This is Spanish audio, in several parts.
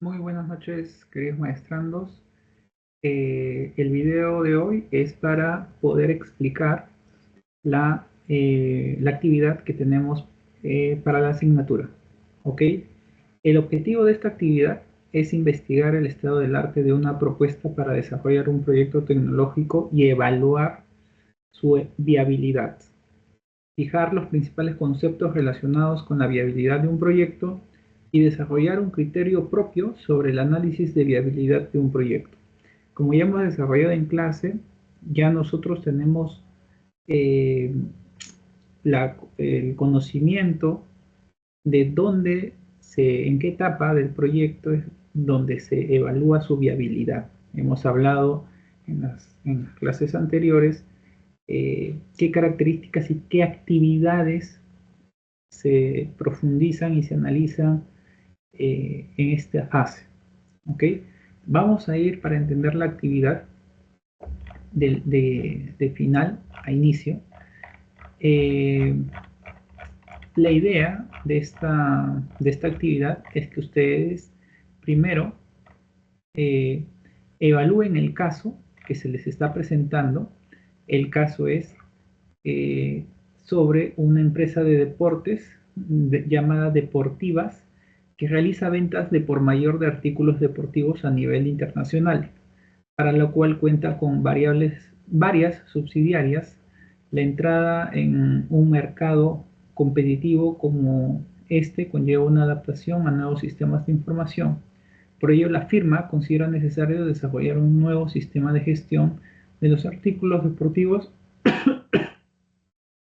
Muy buenas noches, queridos maestrandos. El video de hoy es para poder explicar la actividad que tenemos para la asignatura. ¿Ok? El objetivo de esta actividad es investigar el estado del arte de una propuesta para desarrollar un proyecto tecnológico y evaluar su viabilidad. Fijar los principales conceptos relacionados con la viabilidad de un proyecto y desarrollar un criterio propio sobre el análisis de viabilidad de un proyecto. Como ya hemos desarrollado en clase, ya nosotros tenemos eh, el conocimiento de en qué etapa del proyecto es donde se evalúa su viabilidad. Hemos hablado en las clases anteriores qué características y qué actividades se profundizan y se analizan en esta fase. ¿Ok? Vamos a ir para entender la actividad de final a inicio. Eh, la idea de esta actividad es que ustedes primero eh, evalúen el caso que se les está presentando. El caso es eh, sobre una empresa de deportes llamada Deportivas que realiza ventas de por mayor de artículos deportivos a nivel internacional, para lo cual cuenta con varias subsidiarias. La entrada en un mercado competitivo como este conlleva una adaptación a nuevos sistemas de información. Por ello, la firma considera necesario desarrollar un nuevo sistema de gestión de los artículos deportivos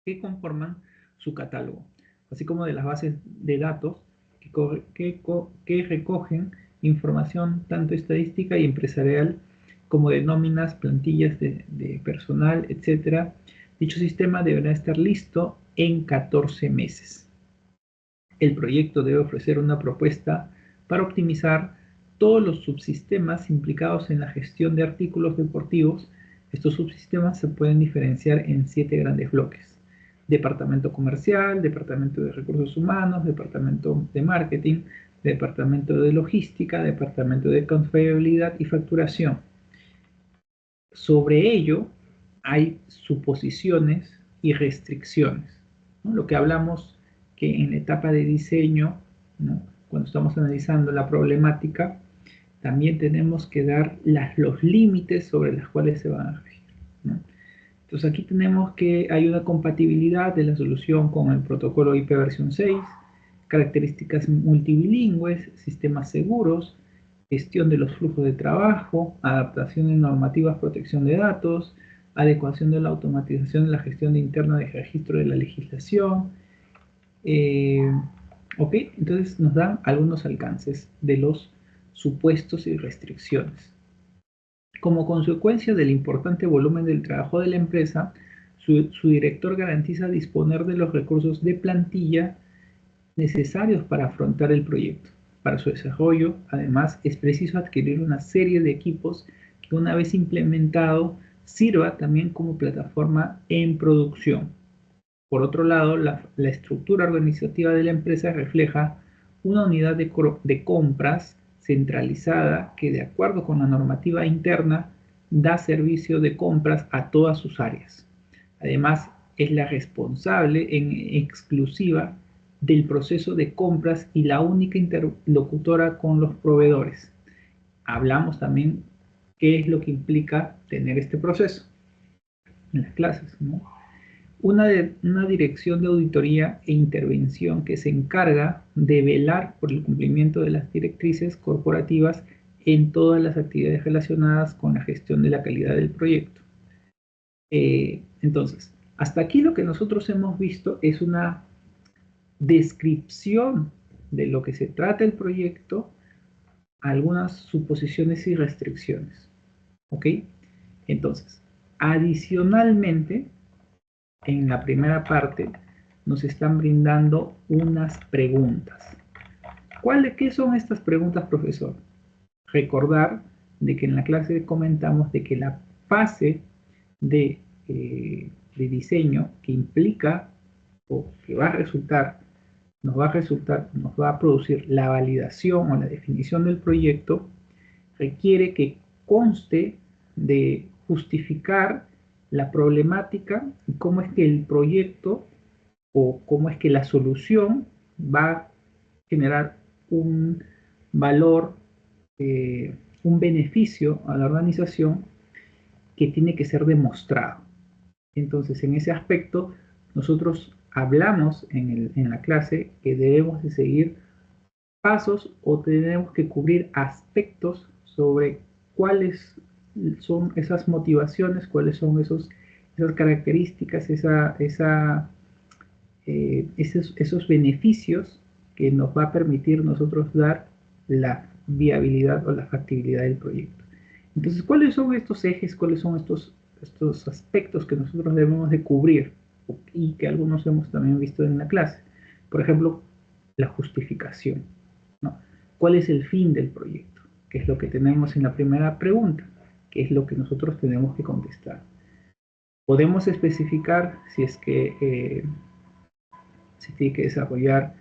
que conforman su catálogo, así como de las bases de datos que recogen información tanto estadística y empresarial como de nóminas, plantillas de personal, etc. Dicho sistema deberá estar listo en 14 meses. El proyecto debe ofrecer una propuesta para optimizar todos los subsistemas implicados en la gestión de artículos deportivos. Estos subsistemas se pueden diferenciar en 7 grandes bloques: departamento comercial, departamento de recursos humanos, departamento de marketing, departamento de logística, departamento de contabilidad y facturación. Sobre ello hay suposiciones y restricciones, ¿no? Lo que hablamos que en la etapa de diseño, ¿no? Cuando estamos analizando la problemática, también tenemos que dar los límites sobre los cuales se van a regir, ¿no? Entonces aquí tenemos que hay una compatibilidad de la solución con el protocolo IP versión 6, características multilingües, sistemas seguros, gestión de los flujos de trabajo, adaptación de normativas, protección de datos, adecuación de la automatización de la gestión interna de registro de la legislación. Eh, ok, entonces nos dan algunos alcances de los supuestos y restricciones. Como consecuencia del importante volumen del trabajo de la empresa, su director garantiza disponer de los recursos de plantilla necesarios para afrontar el proyecto. Para su desarrollo, además, es preciso adquirir una serie de equipos que, una vez implementado, sirva también como plataforma en producción. Por otro lado, la estructura organizativa de la empresa refleja una unidad de compras centralizada que, de acuerdo con la normativa interna, da servicio de compras a todas sus áreas. Además, es la responsable en exclusiva del proceso de compras y la única interlocutora con los proveedores. Hablamos también qué es lo que implica tener este proceso en las clases, ¿no? Una dirección de auditoría e intervención que se encarga de velar por el cumplimiento de las directrices corporativas en todas las actividades relacionadas con la gestión de la calidad del proyecto. Entonces, hasta aquí lo que nosotros hemos visto es una descripción de lo que se trata el proyecto, algunas suposiciones y restricciones. ¿Ok? Entonces, adicionalmente, en la primera parte nos están brindando unas preguntas. ¿Qué son estas preguntas, profesor? Recordar de que en la clase comentamos de que la fase de diseño que implica o que va a resultar nos va a producir la validación o la definición del proyecto, requiere que conste de justificar la problemática y cómo es que el proyecto o cómo es que la solución va a generar un valor, un beneficio a la organización que tiene que ser demostrado. Entonces, en ese aspecto, nosotros hablamos en la clase que debemos de seguir pasos o tenemos que cubrir aspectos sobre cuáles son esas motivaciones, cuáles son esas características, esos beneficios que nos va a permitir nosotros dar la viabilidad o la factibilidad del proyecto. Entonces, ¿cuáles son estos ejes, cuáles son estos aspectos que nosotros debemos de cubrir y que algunos hemos también visto en la clase? Por ejemplo, la justificación, ¿no? ¿Cuál es el fin del proyecto? ¿Qué es lo que tenemos en la primera pregunta? ¿Qué es lo que nosotros tenemos que contestar? Podemos especificar si es que se tiene que desarrollar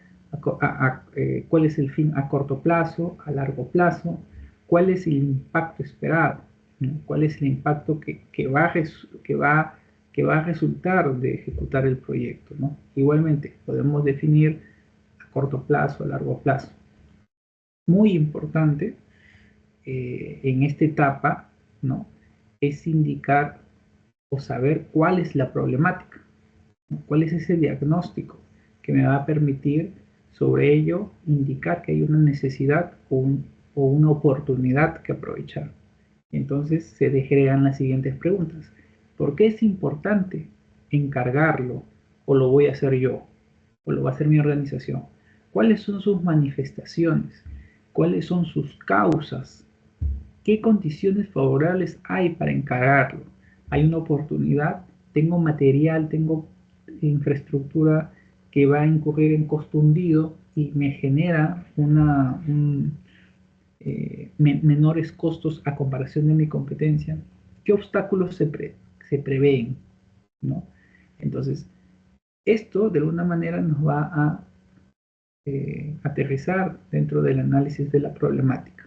cuál es el fin a corto plazo, a largo plazo, cuál es el impacto esperado, ¿no? Cuál es el impacto que va a resultar de ejecutar el proyecto, ¿no? Igualmente, podemos definir a corto plazo, a largo plazo. Muy importante en esta etapa, ¿no? Es indicar o saber cuál es la problemática, ¿no? Cuál es ese diagnóstico que me va a permitir sobre ello indicar que hay una necesidad o una oportunidad que aprovechar. Entonces se generan las siguientes preguntas. ¿Por qué es importante encargarlo? ¿O lo voy a hacer yo? ¿O lo va a hacer mi organización? ¿Cuáles son sus manifestaciones? ¿Cuáles son sus causas? ¿Qué condiciones favorables hay para encargarlo? ¿Hay una oportunidad? ¿Tengo material? ¿Tengo infraestructura que va a incurrir en costo hundido y me genera menores costos a comparación de mi competencia? ¿Qué obstáculos se prevén, ¿no? Entonces, esto de alguna manera nos va a aterrizar dentro del análisis de la problemática.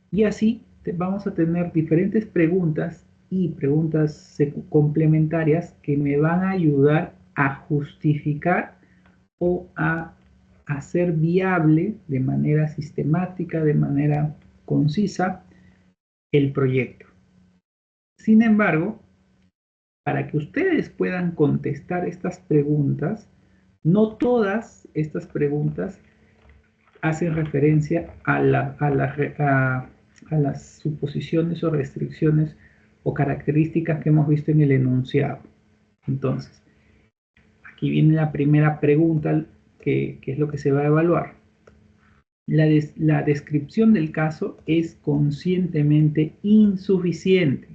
Y así vamos a tener diferentes preguntas y preguntas complementarias que me van a ayudar a justificar o a hacer viable de manera sistemática, de manera concisa, el proyecto. Sin embargo, para que ustedes puedan contestar estas preguntas, no todas estas preguntas hacen referencia a las suposiciones o restricciones o características que hemos visto en el enunciado. Entonces, aquí viene la primera pregunta, que es lo que se va a evaluar. La descripción del caso es conscientemente insuficiente.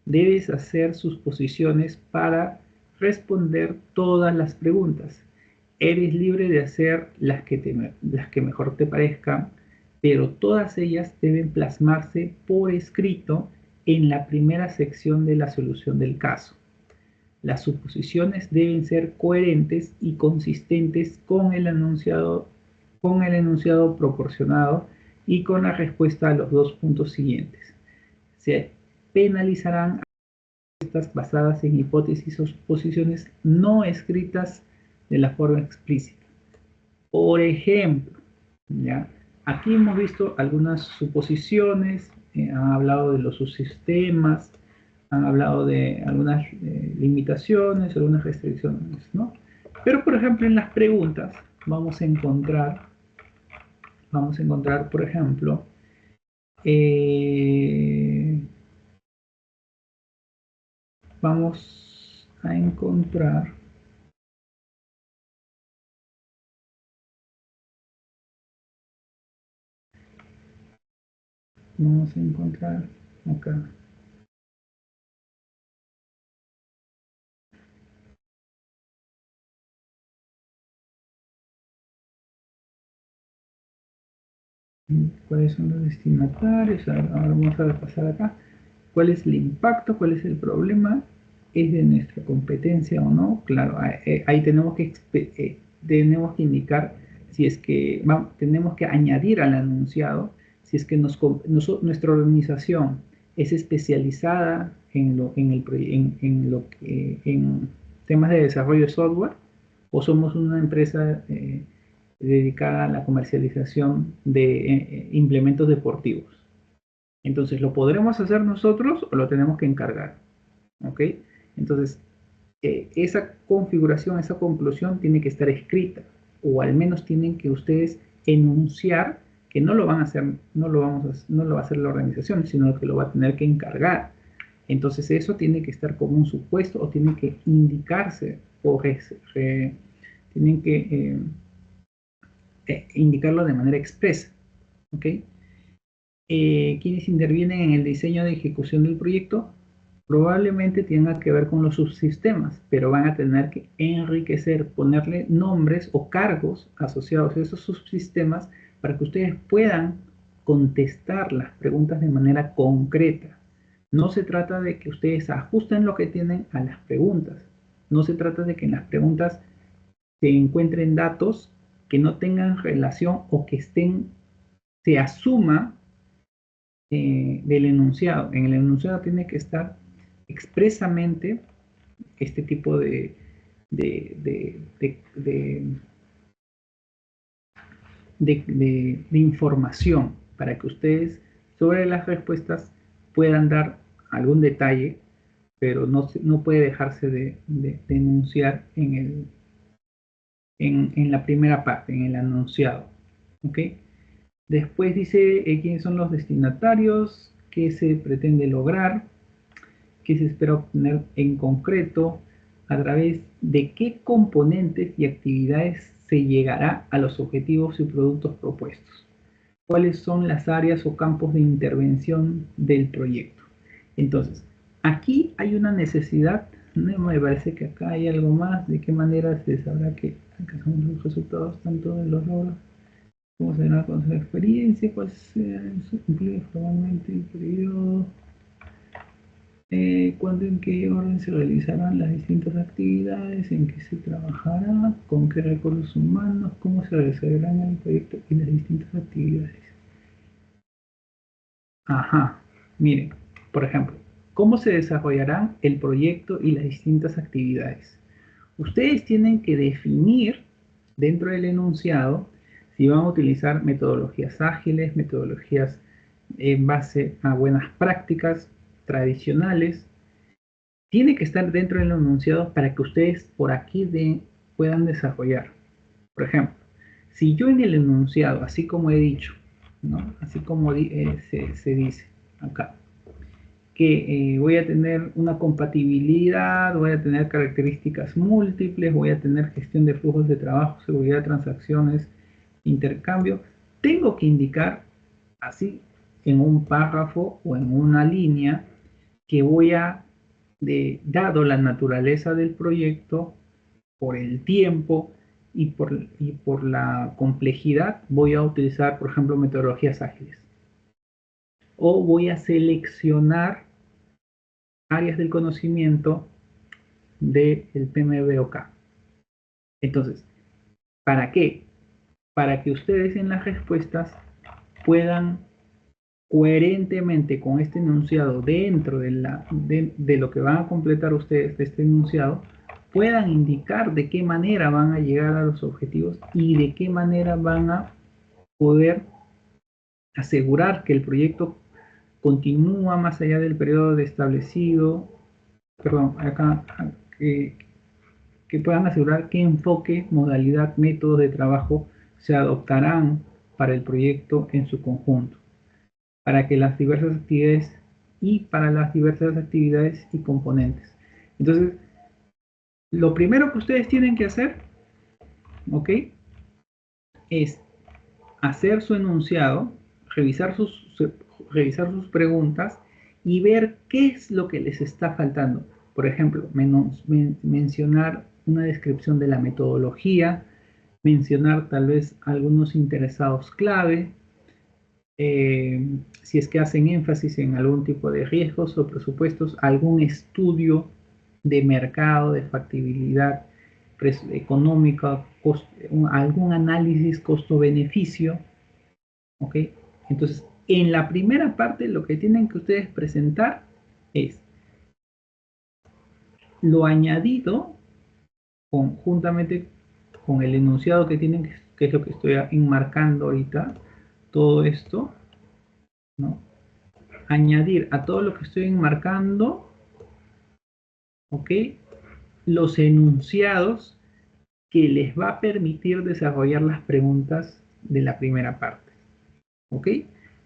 Debes hacer sus posiciones para responder todas las preguntas. Eres libre de hacer las que mejor te parezcan, pero todas ellas deben plasmarse por escrito en la primera sección de la solución del caso. Las suposiciones deben ser coherentes y consistentes con el enunciado proporcionado y con la respuesta a los dos puntos siguientes. Se penalizarán respuestas basadas en hipótesis o suposiciones no escritas de la forma explícita. Por ejemplo, ¿ya? Aquí hemos visto algunas suposiciones, han hablado de los subsistemas, han hablado de algunas limitaciones, algunas restricciones, ¿no? Pero, por ejemplo, en las preguntas vamos a encontrar, por ejemplo, vamos a encontrar acá. ¿Cuáles son los destinatarios? Ahora vamos a pasar acá. ¿Cuál es el impacto? ¿Cuál es el problema? ¿Es de nuestra competencia o no? Claro, ahí tenemos que tenemos que indicar si es que tenemos que añadir al enunciado si es que nuestra organización es especializada en temas de desarrollo de software o somos una empresa dedicada a la comercialización de implementos deportivos. Entonces, ¿lo podremos hacer nosotros o lo tenemos que encargar? ¿Ok? Entonces, esa configuración, esa conclusión tiene que estar escrita, o al menos tienen que ustedes enunciar que no lo van a hacer, no lo va a hacer la organización, sino que lo va a tener que encargar. Entonces eso tiene que estar como un supuesto o tiene que indicarse o tienen que indicarlo de manera expresa. ¿Ok? Quienes intervienen en el diseño de ejecución del proyecto probablemente tenga que ver con los subsistemas, pero van a tener que enriquecer, ponerle nombres o cargos asociados a esos subsistemas para que ustedes puedan contestar las preguntas de manera concreta. No se trata de que ustedes ajusten lo que tienen a las preguntas. No se trata de que en las preguntas se encuentren datos que no tengan relación o que se asuma del enunciado. En el enunciado tiene que estar expresamente este tipo de, de, de, de información para que ustedes sobre las respuestas puedan dar algún detalle, pero no puede dejarse de enunciar en la primera parte, en el enunciado. ¿Ok? Después dice quiénes son los destinatarios, qué se pretende lograr, qué se espera obtener en concreto, a través de qué componentes y actividades se llegará a los objetivos y productos propuestos, cuáles son las áreas o campos de intervención del proyecto. Entonces, aquí hay una necesidad, no me parece que acá hay algo más, de qué manera se sabrá que alcanzamos los resultados tanto de los logros. ¿Cómo se dará con su experiencia? ¿Cuál será su empleo formalmente el periodo? ¿Cuándo, en qué orden se realizarán las distintas actividades? ¿En qué se trabajará? ¿Con qué recursos humanos? ¿Cómo se desarrollarán el proyecto y las distintas actividades? Ajá, miren, por ejemplo, ¿cómo se desarrollarán el proyecto y las distintas actividades? Ustedes tienen que definir dentro del enunciado si van a utilizar metodologías ágiles, metodologías en base a buenas prácticas tradicionales. Tiene que estar dentro del enunciado para que ustedes por aquí puedan desarrollar. Por ejemplo, si yo en el enunciado, así como he dicho, ¿no? Así como se dice acá, que voy a tener una compatibilidad, voy a tener características múltiples, voy a tener gestión de flujos de trabajo, seguridad de transacciones, intercambio, tengo que indicar así en un párrafo o en una línea que dado la naturaleza del proyecto, por el tiempo y por la complejidad, voy a utilizar, por ejemplo, metodologías ágiles. O voy a seleccionar áreas del conocimiento del PMBOK. Entonces, ¿para qué? Para que ustedes en las respuestas puedan coherentemente con este enunciado dentro de lo que van a completar ustedes de este enunciado, puedan indicar de qué manera van a llegar a los objetivos y de qué manera van a poder asegurar que el proyecto continúa más allá del periodo establecido, perdón, acá, que, que puedan asegurar qué enfoque, modalidad, métodos de trabajo se adoptarán para el proyecto en su conjunto, para que las diversas actividades y componentes. Entonces, lo primero que ustedes tienen que hacer, ¿ok? Es hacer su enunciado, revisar sus preguntas y ver qué es lo que les está faltando. Por ejemplo, mencionar una descripción de la metodología, mencionar tal vez algunos interesados clave, si es que hacen énfasis en algún tipo de riesgos o presupuestos, algún estudio de mercado, de factibilidad económica algún análisis costo-beneficio, ¿ok? Entonces, en la primera parte lo que tienen que ustedes presentar es lo añadido conjuntamente con el enunciado que tienen, que es lo que estoy enmarcando ahorita, todo esto, ¿no? Añadir a todo lo que estoy enmarcando, ¿ok? Los enunciados que les va a permitir desarrollar las preguntas de la primera parte, ¿ok?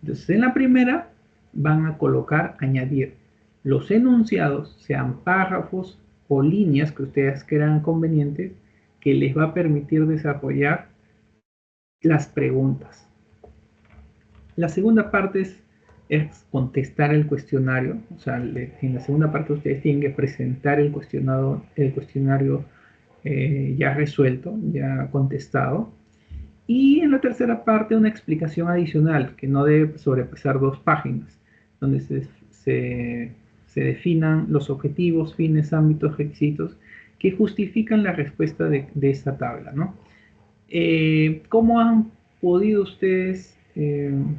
Entonces, en la primera van a colocar, añadir los enunciados, sean párrafos o líneas que ustedes crean convenientes, que les va a permitir desarrollar las preguntas. La segunda parte es contestar el cuestionario, o sea, en la segunda parte ustedes tienen que presentar el cuestionario ya resuelto, ya contestado. Y en la tercera parte una explicación adicional que no debe sobrepasar 2 páginas, donde se definan los objetivos, fines, ámbitos, requisitos que justifican la respuesta de esta tabla, ¿no? ¿Cómo han podido ustedes, qué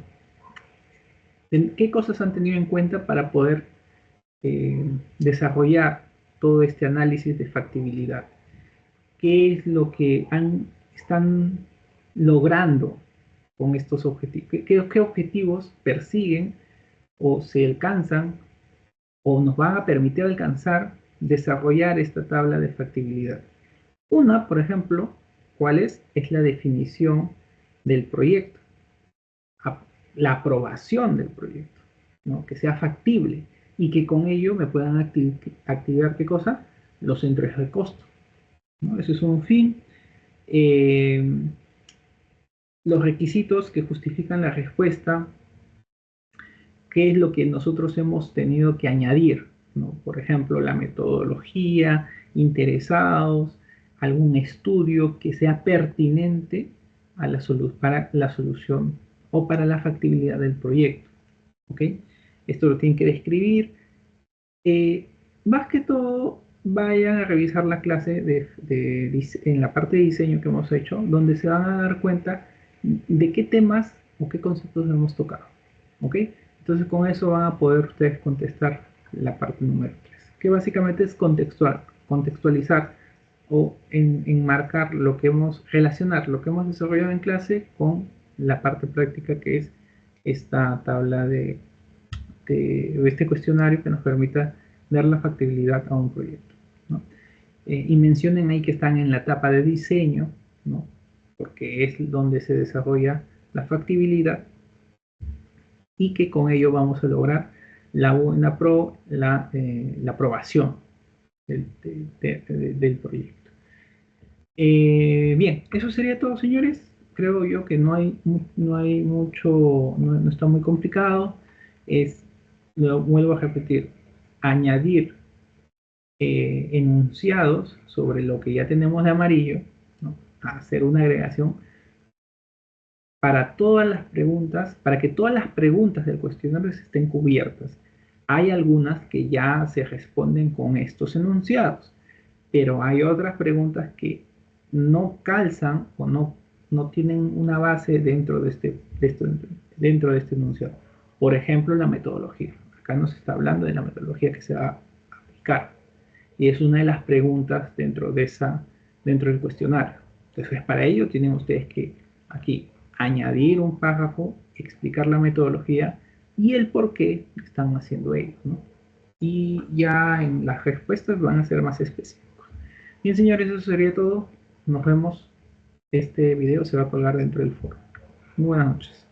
cosas han tenido en cuenta para poder desarrollar todo este análisis de factibilidad? ¿Qué es lo que están logrando con estos objetivos? ¿Qué objetivos persiguen o se alcanzan o nos van a permitir alcanzar desarrollar esta tabla de factibilidad? Una, por ejemplo, ¿cuál es? Es la definición del proyecto, la aprobación del proyecto, ¿no? Que sea factible y que con ello me puedan activar, ¿qué cosa? Los centros de costo, ¿no? Ese es un fin. Los requisitos que justifican la respuesta, qué es lo que nosotros hemos tenido que añadir, ¿no? Por ejemplo, la metodología, interesados, algún estudio que sea pertinente a para la solución o para la factibilidad del proyecto, ¿ok? Esto lo tienen que describir. Más que todo, vayan a revisar la clase en la parte de diseño que hemos hecho, donde se van a dar cuenta de qué temas o qué conceptos hemos tocado, ¿ok? Entonces con eso van a poder ustedes contestar la parte número 3, que básicamente es contextualizar o enmarcar lo que relacionar lo que hemos desarrollado en clase con la parte práctica, que es esta tabla de este cuestionario que nos permita dar la factibilidad a un proyecto, ¿no? Y mencionen ahí que están en la etapa de diseño, ¿no? Porque es donde se desarrolla la factibilidad y que con ello vamos a lograr la aprobación del proyecto. Bien, eso sería todo, señores. Creo yo que no hay mucho, no está muy complicado. Lo vuelvo a repetir, añadir enunciados sobre lo que ya tenemos de amarillo, ¿no? Hacer una agregación para todas las preguntas, para que todas las preguntas del cuestionario estén cubiertas. Hay algunas que ya se responden con estos enunciados, pero hay otras preguntas que no calzan o no tienen una base dentro de este enunciado. Por ejemplo, la metodología. Acá nos está hablando de la metodología que se va a aplicar. Y es una de las preguntas dentro del cuestionario. Entonces, para ello tienen ustedes que aquí añadir un párrafo, explicar la metodología y el por qué están haciendo ello, ¿no? Y ya en las respuestas van a ser más específicos. Bien, señores, eso sería todo. Nos vemos. Este video se va a colgar dentro del foro. Muy buenas noches.